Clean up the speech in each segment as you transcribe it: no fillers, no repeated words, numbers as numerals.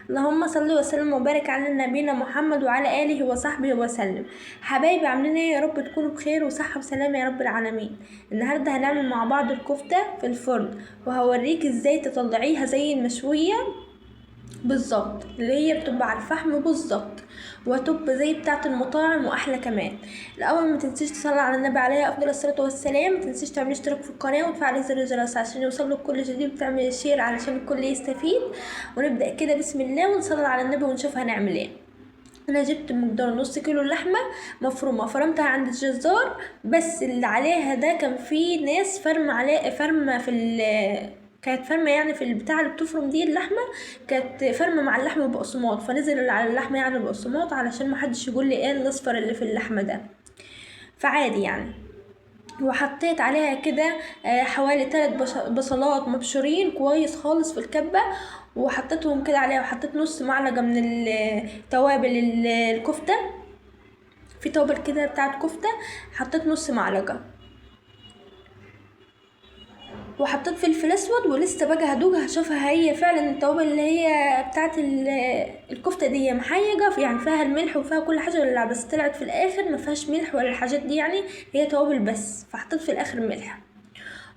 اللهم صل وسلم وبارك على نبينا محمد وعلى آله وصحبه وسلم. حبايبي عاملين ايه؟ يا رب تكونوا بخير وصحة وسلامة يا رب العالمين. النهاردة هنعمل مع بعض الكفتة في الفرن، وهوريك ازاي تطلعيها زي المشوية بالظبط، اللي هي بتبقى على الفحم بالظبط، وهتبقى زي بتاعة المطاعم واحلى كمان. الاول ما تنسيش تصلي على النبي عليه افضل الصلاة والسلام، ما تنسيش تعملي اشتراك في القناة وتفعلي زر الجرس عشان يوصلك كل جديد، وتعملي شير علشان الكل يستفيد. ونبدأ كده بسم الله ونصلي على النبي ونشوف هنعمل ايه. انا جبت مقدار نص كيلو لحمه مفرومه، فرمتها عند الجزار، بس اللي عليها ده كان في ناس فرم عليه فرمه كانت فرمه يعني في البتاع اللي بتفرم دي اللحمه، كانت فرمه مع اللحمه بقسماط، فنزل اللي على اللحمه يعني بقسماط علشان محدش يقول لي ايه الاصفر اللي في اللحمه ده، فعادي يعني. وحطيت عليها كده حوالي 3 بصلات مبشورين كويس خالص في الكبة، وحطيتهم كده عليها، وحطيت نص معلقة من توابل الكفتة، في توابل كده بتاعت كفتة، حطيت نص معلقة، وحطيت فلفل اسود، ولسه بقى هدوقها هشوفها هي فعلا التوابل اللي هي بتاعت الكفته دي محيجه يعني فيها الملح وفيها كل حاجه ولا لا، بس طلعت في الاخر ما فيهاش ملح ولا الحاجات دي، يعني هي توابل بس، فحطيت في الاخر ملح.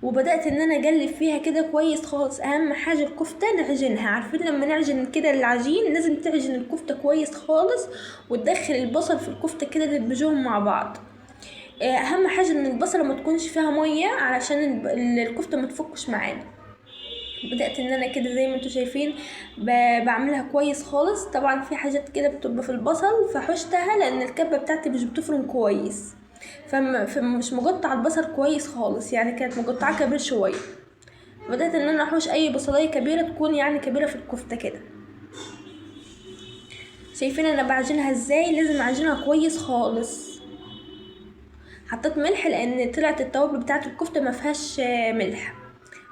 وبدات ان انا اقلب فيها كده كويس خالص. اهم حاجه الكفته نعجنها، عارفين لما نعجن كده العجين لازم تعجن الكفته كويس خالص، وتدخل البصل في الكفته كده تدمجوهم مع بعض. اهم حاجه ان البصله ما تكونش فيها ميه علشان الكفته ما تفكش معانا. بدات ان انا كده زي ما انتوا شايفين بعملها كويس خالص. طبعا في حاجات كده بتبقى في البصل فحشتها لان الكبه بتاعتي مش بتفرم كويس، فمش مقطع البصل كويس خالص، يعني كانت مقطعه كبير شويه. بدات ان انا احوش اي بصلايه كبيره تكون يعني كبيره في الكفته كده. شايفين انا بعجنها ازاي؟ لازم اعجنها كويس خالص. حطيت ملح لان طلعت التوابل بتاعه الكفته ما فيهاش ملح،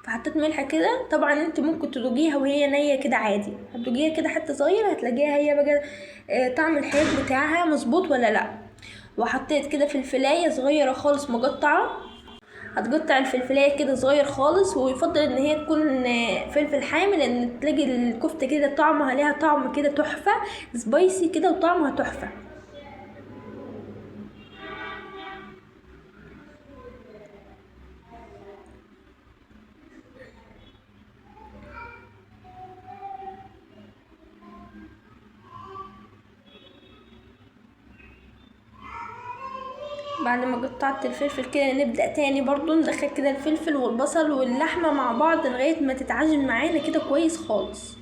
فحطيت ملح كده. طبعا انت ممكن تدوقيها وهي نيه كده عادي، هتدوقيها كده حته صغيره هتلاقيها هي بقى طعم الحياة بتاعها مظبوط ولا لا. وحطيت كده فلفلايه صغيره خالص مقطعه، هتقطع الفلفلايه كده صغير خالص، ويفضل ان هي تكون فلفل حامي، لان تلاقي الكفته كده طعمها ليها طعم كده تحفه، سبايسي كده وطعمها تحفه. بعد ما قطعت الفلفل كده نبدأ تاني برضو ندخل كده الفلفل والبصل واللحمة مع بعض لغاية ما تتعجن معانا كده كويس خالص.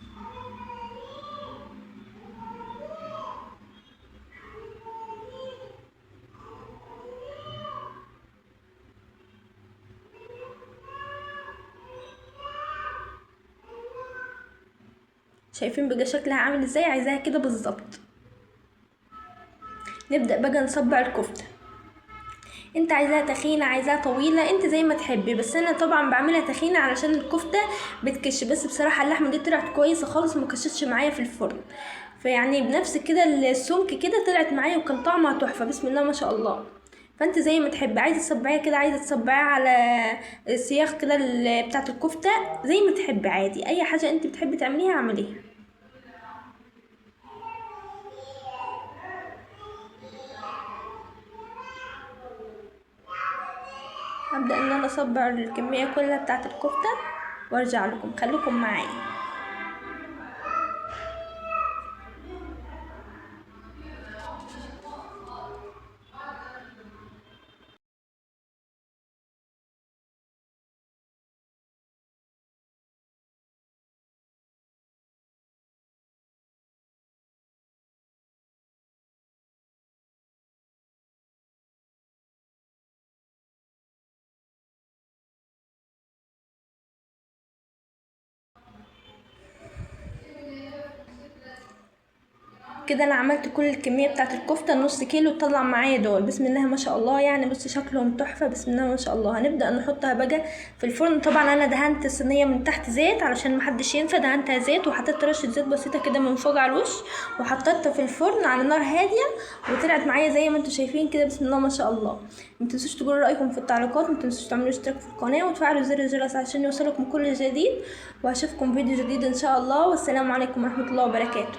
شايفين بقى شكلها عامل ازاي؟ عايزاها كده بالظبط. نبدأ بقى نصبع الكفتة. انت عايزاها تخينة عايزاها طويلة انت زي ما تحبي، بس انا طبعا بعملها تخينة علشان الكفتة بتكش، بس بصراحة اللحمة دي طلعت كويسة خالص مكشتش معايا في الفرن، فيعني بنفس كده السمك كده طلعت معايا وكان طعمها تحفة بسم الله ما شاء الله. فانت زي ما تحبي، عايزة تصبعيها كده عايزة تصبعيها على السياخ كده بتاعة الكفتة، زي ما تحبي عادي، اي حاجة انت بتحبي تعمليها اعمليها. هبدأ ان انا اصبع الكمية كلها بتاعة الكفتة وارجع لكم، خليكم معايا. كده انا عملت كل الكميه بتاعه الكفته، نص كيلو طلع معايا دول، بسم الله ما شاء الله. يعني بصي شكلهم تحفه، بسم الله ما شاء الله. هنبدا نحطها بقى في الفرن. طبعا انا دهنت الصينيه من تحت زيت علشان محدش ينسى، دهنتها زيت وحطيت رشه زيت بسيطه كده من فوق على الوش، وحطيتها في الفرن على نار هاديه، وطلعت معايا زي ما انتم شايفين كده، بسم الله ما شاء الله. ما تنسوش تقولوا رايكم في التعليقات، ما تنسوش تعملوا اشتراك في القناه وتفعلوا زر الجرس عشان يوصلكم كل جديد، واشوفكم فيديو جديد ان شاء الله. والسلام عليكم ورحمه الله وبركاته.